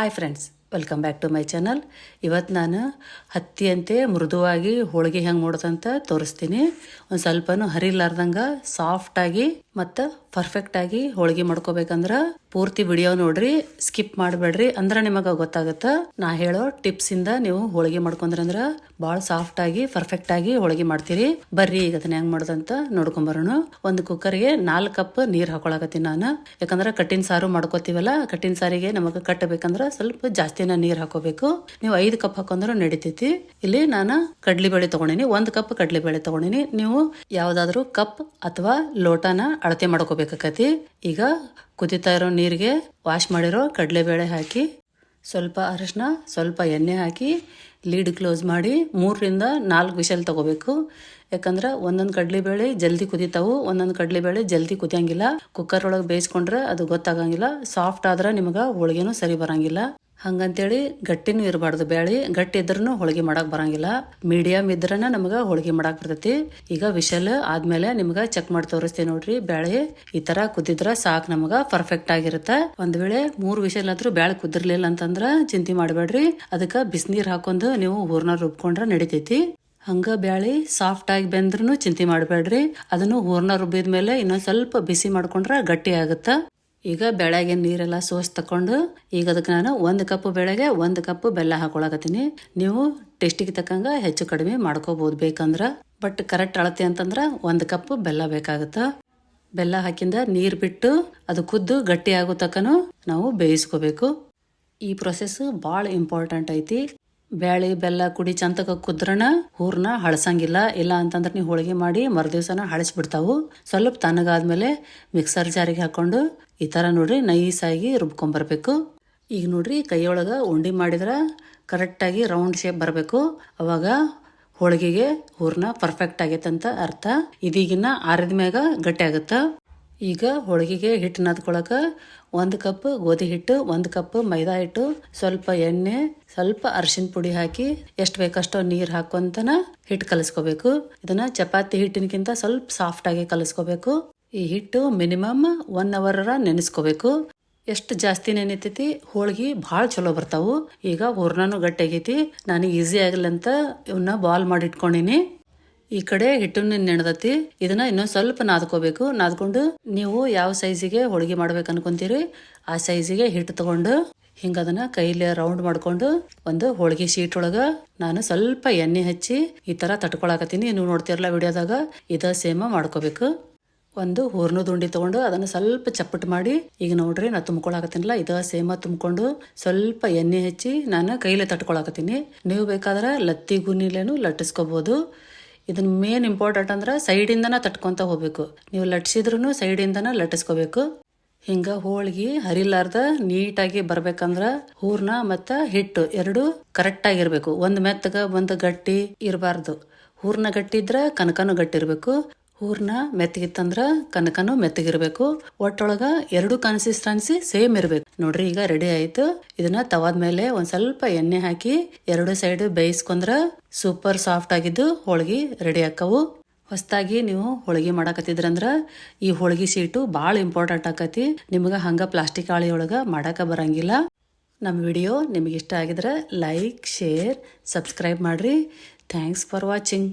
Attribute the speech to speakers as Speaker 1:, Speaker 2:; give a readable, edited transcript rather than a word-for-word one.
Speaker 1: Hi friends, welcome back to my channel. ಇವತ್ತು ನಾನು ಹತ್ತಿಯಂತೆ ಮೃದುವಾಗಿ ಹೋಳಿಗೆ ಹೆಂಗೆ ಮಾಡೋದಂತ ತೋರಿಸ್ತೀನಿ. ಒಂದು ಸ್ವಲ್ಪನೂ ಹರಿಲಾರ್ದಂಗೆ ಸಾಫ್ಟಾಗಿ ಮತ್ತು ಪರ್ಫೆಕ್ಟಾಗಿ ಹೋಳಿಗೆ ಮಾಡ್ಕೋಬೇಕಂದ್ರೆ ಪೂರ್ತಿ ವಿಡಿಯೋ ನೋಡ್ರಿ, ಸ್ಕಿಪ್ ಮಾಡಬೇಡ್ರಿ. ಅಂದ್ರೆ ನಿಮಗೆ ಗೊತ್ತಾಗುತ್ತೆ. ನಾ ಹೇಳೋ ಟಿಪ್ಸಿಂದ ನೀವು ಹೋಳಿಗೆ ಮಾಡ್ಕೊಂಡ್ರಂದ್ರೆ ಭಾಳ ಸಾಫ್ಟಾಗಿ ಪರ್ಫೆಕ್ಟಾಗಿ ಹೋಳಿಗೆ ಮಾಡ್ತೀರಿ. ಬರ್ರಿ ಈಗ ಅದನ್ನ ಹೆಂಗೆ ಮಾಡೋದಂತ ನೋಡ್ಕೊಂಬರೋಣ. ಒಂದು ಕುಕ್ಕರ್ಗೆ 4 ಕಪ್ ನೀರು ಹಾಕೊಳಕತ್ತೀನಿ ನಾನು. ಯಾಕಂದ್ರೆ ಕಟ್ಟಿನ ಸಾರು ಮಾಡ್ಕೋತೀವಲ್ಲ, ಕಟ್ಟಿನ ಸಾರಿಗೆ ನಮಗೆ ಕಟ್ಟಬೇಕಂದ್ರೆ ಸ್ವಲ್ಪ ಜಾಸ್ತಿನ ನೀರು ಹಾಕೋಬೇಕು. ನೀವು 5 ಕಪ್ ಹಾಕೊಂಡ್ರೆ ನಡಿತೈತಿ. ಇಲ್ಲಿ ನಾನು ಕಡ್ಲಿಬೇಳೆ ತಗೊಂಡಿನಿ, 1 ಕಪ್ ಕಡ್ಲಿಬೇಳೆ ತಗೊಂಡಿನಿ. ನೀವು ಯಾವ್ದಾದ್ರು ಕಪ್ ಅಥವಾ ಲೋಟನ ಅಳತೆ ಮಾಡ್ಕೋಬೇಕಾಕತಿ. ಈಗ ಕುದಿತಾ ಇರೋ ನೀರಿಗೆ ವಾಶ್ ಮಾಡಿರೋ ಕಡಲೆಬೇಳೆ ಹಾಕಿ, ಸ್ವಲ್ಪ ಅರಿಶಿನ, ಸ್ವಲ್ಪ ಎಣ್ಣೆ ಹಾಕಿ ಲೀಡ್ ಕ್ಲೋಸ್ ಮಾಡಿ 3 ರಿಂದ 4 ವಿಷಲ್ ತಗೋಬೇಕು. ಯಾಕಂದ್ರೆ ಒಂದೊಂದು ಕಡಲೆಬೇಳೆ ಜಲ್ದಿ ಕುದಿತಾವು, ಒಂದೊಂದು ಕಡಲೆಬೇಳೆ ಜಲ್ದಿ ಕುದಿಯಂಗಿಲ್ಲ. ಕುಕ್ಕರ್ ಒಳಗೆ ಬೇಯಿಸ್ಕೊಂಡ್ರೆ ಅದು ಗೊತ್ತಾಗಂಗಿಲ್ಲ. ಸಾಫ್ಟ್ ಆದ್ರೆ ನಿಮಗೆ ಹೋಳಿಗೆನೂ ಸರಿ ಬರಂಗಿಲ್ಲ. ಹಂಗಂತೇಳಿ ಗಟ್ಟಿನೂ ಇರಬಾರ್ದು. ಬೇಳೆ ಗಟ್ಟಿ ಇದ್ರೂ ಹೋಳಿಗೆ ಮಾಡಕ್ ಬರಂಗಿಲ್ಲ. ಮೀಡಿಯಂ ಇದ್ರನ ನಮಗೆ ಹೋಳಿಗೆ ಮಾಡಕ್ ಬರ್ತೈತಿ. ಈಗ ವಿಷಲ್ ಆದ್ಮೇಲೆ ನಿಮ್ಗೆ ಚೆಕ್ ಮಾಡಿ ತೋರಿಸ್ತೀನಿ ನೋಡ್ರಿ. ಬೇಳೆ ಈ ತರ ಕುದಿದ್ರ ಸಾಕು, ನಮಗ ಪರ್ಫೆಕ್ಟ್ ಆಗಿರುತ್ತೆ. ಒಂದ್ ವೇಳೆ 3 ವಿಷಲ್ ಆದ್ರೂ ಬೇಳೆ ಕುದಿರ್ಲಿಲ್ಲ ಅಂತಂದ್ರ ಚಿಂತೆ ಮಾಡಬೇಡ್ರಿ. ಅದಕ್ಕೆ ಬಿಸಿನೀರ್ ಹಾಕೊಂಡು ನೀವು ಹೂರ್ನ ರುಬ್ಕೊಂಡ್ರೆ ನಡಿತೈತಿ. ಹಂಗ ಬ್ಯಾಳಿ ಸಾಫ್ಟ್ ಆಗಿ ಬೆಂದ್ರೂ ಚಿಂತೆ ಮಾಡಬೇಡ್ರಿ. ಅದನ್ನು ಹೂರ್ನ ರುಬ್ಬಿದ ಮೇಲೆ ಇನ್ನೊಂದ್ ಸ್ವಲ್ಪ ಬಿಸಿ ಮಾಡ್ಕೊಂಡ್ರೆ ಗಟ್ಟಿ ಆಗುತ್ತ. ಈಗ ಬೆಳೆಗೆ ನೀರೆಲ್ಲ ಸೋಸ್ ತಕೊಂಡು ಈಗ ಅದಕ್ಕೆ ನಾನು 1 ಕಪ್ ಬೆಳೆಗೆ 1 ಕಪ್ ಬೆಲ್ಲ ಹಾಕೊಳಕತ್ತೀನಿ. ನೀವು ಟೇಸ್ಟಿಗೆ ತಕ್ಕಂಗ ಹೆಚ್ಚು ಕಡಿಮೆ ಮಾಡ್ಕೋಬಹುದು ಬೇಕಂದ್ರ. ಬಟ್ ಕರೆಕ್ಟ್ ಅಳತೆ ಅಂತಂದ್ರ 1 ಕಪ್ ಬೆಲ್ಲ ಬೇಕಾಗುತ್ತ. ಬೆಲ್ಲ ಹಾಕಿಂದ ನೀರ್ ಬಿಟ್ಟು ಅದು ಕುದ್ದು ಗಟ್ಟಿ ಆಗೋ ತಕ್ಕನು ನಾವು ಬೇಯಿಸ್ಕೋಬೇಕು. ಈ ಪ್ರೊಸೆಸ್ ಭಾಳ ಇಂಪಾರ್ಟೆಂಟ್ ಐತಿ. ಬ್ಯಾಳಿ ಬೆಲ್ಲ ಕುಡಿ ಚಂತಕ ಕುದ್ರನ ಹೂರ್ನ ಹಳಸಂಗಿಲ್ಲ. ಇಲ್ಲ ಅಂತಂದ್ರೆ ನೀವು ಹೋಳಿಗೆ ಮಾಡಿ ಮರುದಿವ್ಸನ ಹಳಸ್ಬಿಡ್ತಾವು. ಸ್ವಲ್ಪ ತಣ್ಣಗಾದ್ಮೇಲೆ ಮಿಕ್ಸರ್ ಜಾರಿಗೆ ಹಾಕೊಂಡು ಈ ತರ ನೋಡ್ರಿ ನೈಸಾಗಿ ರುಬ್ಕೊಂಡ್ಬರ್ಬೇಕು. ಈಗ ನೋಡ್ರಿ ಕೈಯೊಳಗ ಉಂಡಿ ಮಾಡಿದ್ರ ಕರೆಕ್ಟಾಗಿ ರೌಂಡ್ ಶೇಪ್ ಬರಬೇಕು. ಅವಾಗ ಹೋಳಿಗೆಗೆ ಹೂರ್ನ ಪರ್ಫೆಕ್ಟ್ ಆಗೈತಂತ ಅರ್ಥ. ಇದೀಗಿನ್ನ ಆರಿದ ಮ್ಯಾಗ ಗಟ್ಟಿ ಆಗುತ್ತ. ಈಗ ಹೋಳಿಗೆಗೆ ಹಿಟ್ಟು ನಾದ್ಕೊಳಕ 1 ಕಪ್ ಗೋಧಿ ಹಿಟ್ಟು, 1 ಕಪ್ ಮೈದಾ ಹಿಟ್ಟು, ಸ್ವಲ್ಪ ಎಣ್ಣೆ, ಸ್ವಲ್ಪ ಅರಿಶಿನ ಪುಡಿ ಹಾಕಿ ಎಷ್ಟು ಬೇಕಷ್ಟೋ ನೀರು ಹಾಕೊಂತನ ಹಿಟ್ಟು ಕಲಿಸ್ಕೋಬೇಕು. ಇದನ್ನ ಚಪಾತಿ ಹಿಟ್ಟಿನಕ್ಕಿಂತ ಸ್ವಲ್ಪ ಸಾಫ್ಟ್ ಆಗಿ ಕಲಿಸ್ಕೋಬೇಕು. ಈ ಹಿಟ್ಟು ಮಿನಿಮಮ್ 1 ಅವರ್ ನೆನೆಸ್ಕೋಬೇಕು. ಎಷ್ಟು ಜಾಸ್ತಿ ನೆನಿತೈತಿ ಹೋಳಿಗೆ ಭಾಳ ಚಲೋ ಬರ್ತಾವು. ಈಗ ಹೂರ್ನಾನು ಗಟ್ಟಿ ಆಗೈತಿ. ನಾನು ಈಸಿ ಆಗಲ್ಲ ಅಂತ ಇವನ್ನ ಬಾಲ್ ಮಾಡಿ ಇಟ್ಕೊಂಡಿನಿ. ಈ ಕಡೆ ಹಿಟ್ಟನ್ನು ನೆನೆದತಿ. ಇದನ್ನ ಇನ್ನೊಂದು ಸ್ವಲ್ಪ ನಾದ್ಕೋಬೇಕು. ನಾದ್ಕೊಂಡು ನೀವು ಯಾವ ಸೈಜಿಗೆ ಹೋಳಿಗೆ ಮಾಡ್ಬೇಕು ಅನ್ಕೊಂತೀರಿ ಆ ಸೈಜಿಗೆ ಹಿಟ್ಟು ತಗೊಂಡು ಹಿಂಗ ಅದನ್ನ ಕೈಲಿ ರೌಂಡ್ ಮಾಡ್ಕೊಂಡು ಒಂದು ಹೋಳಿಗೆ ಶೀಟ್ ಒಳಗ ನಾನು ಸ್ವಲ್ಪ ಎಣ್ಣೆ ಹಚ್ಚಿ ಈ ತರ ತಟ್ಕೊಳಕತ್ತೀನಿ. ನೀವು ನೋಡ್ತಿರಲ್ಲ ವಿಡಿಯೋದಾಗ ಇದ ಸೇಮ ಮಾಡ್ಕೋಬೇಕು. ಒಂದು ಹೂರ್ನದ ಉಂಡಿ ತಗೊಂಡು ಅದನ್ನ ಸ್ವಲ್ಪ ಚಪ್ಪಟ್ ಮಾಡಿ ಈಗ ನೋಡ್ರಿ ನಾ ತುಂಬ್ಕೊಳಕತ್ತೀನಲ್ಲ, ಇದ ಸೇಮ ತುಂಬ್ಕೊಂಡು ಸ್ವಲ್ಪ ಎಣ್ಣೆ ಹಚ್ಚಿ ನಾನು ಕೈಲೇ ತಟ್ಕೊಳಕತ್ತೀನಿ. ನೀವು ಬೇಕಾದ್ರೆ ಲತ್ತಿ ಗುನಿಲೇನು ಲಟ್ಟಿಸ್ಕೋಬಹುದು. ಇದನ್ನ ಮೇನ್ ಇಂಪಾರ್ಟೆಂಟ್ ಅಂದ್ರೆ ಸೈಡಿಂದನ ತಟ್ಕೊಂತ ಹೋಗ್ಬೇಕು. ನೀವು ಲಟ್ಸಿದ್ರು ಸೈಡಿಂದನ ಲಟ್ಟಿಸ್ಕೋಬೇಕು. ಹಿಂಗ ಹೋಳಿಗೆ ಹರಿಲಾರ್ದ ನೀಟಾಗಿ ಬರ್ಬೇಕಂದ್ರ ಹೂರ್ನ ಮತ್ತ ಹಿಟ್ಟು ಎರಡು ಕರೆಕ್ಟ್ ಆಗಿರ್ಬೇಕು. ಒಂದು ಮೆತ್ತಗ ಒಂದು ಗಟ್ಟಿ ಇರಬಾರ್ದು. ಹೂರ್ನ ಗಟ್ಟಿ ಇದ್ರ ಕನಕನು ಗಟ್ಟಿ ಇರ್ಬೇಕು. ಹೂರ್ನ ಮೆತ್ತಗಿತ್ತಂದ್ರ ಕನಕನು ಮೆತ್ತಗಿರ್ಬೇಕು. ಒಟ್ಟೊಳಗ 2 ಕನ್ಸಿಸ್ಟೆನ್ಸಿ ಸೇಮ್ ಇರ್ಬೇಕು. ನೋಡ್ರಿ ಈಗ ರೆಡಿ ಆಯ್ತು. ಇದನ್ನ ತವಾದ ಮೇಲೆ ಒಂದ್ ಸ್ವಲ್ಪ ಎಣ್ಣೆ ಹಾಕಿ 2 ಸೈಡ್ ಬೇಯಿಸ್ಕೊಂಡ್ರ ಸೂಪರ್ ಸಾಫ್ಟ್ ಆಗಿದ್ದು ಹೋಳಿಗೆ ರೆಡಿ ಆಕ್ಕವು. ಹೊಸದಾಗಿ ನೀವು ಹೋಳಿಗೆ ಮಾಡಾಕತ್ತಿದ್ರಂದ್ರ ಈ ಹೋಳಿಗೆ ಶೀಟು ಭಾಳ ಇಂಪಾರ್ಟೆಂಟ್ ಆಕತಿ. ನಿಮ್ಗೆ ಹಂಗ ಪ್ಲಾಸ್ಟಿಕ್ ಹಾಳಿ ಒಳಗ ಮಾಡಾಕ ಬರಂಗಿಲ್ಲ. ನಮ್ಮ ವಿಡಿಯೋ ನಿಮಗೆ ಇಷ್ಟ ಆಗಿದ್ರೆ ಲೈಕ್, ಶೇರ್, ಸಬ್ಸ್ಕ್ರೈಬ್ ಮಾಡ್ರಿ. Thanks for watching.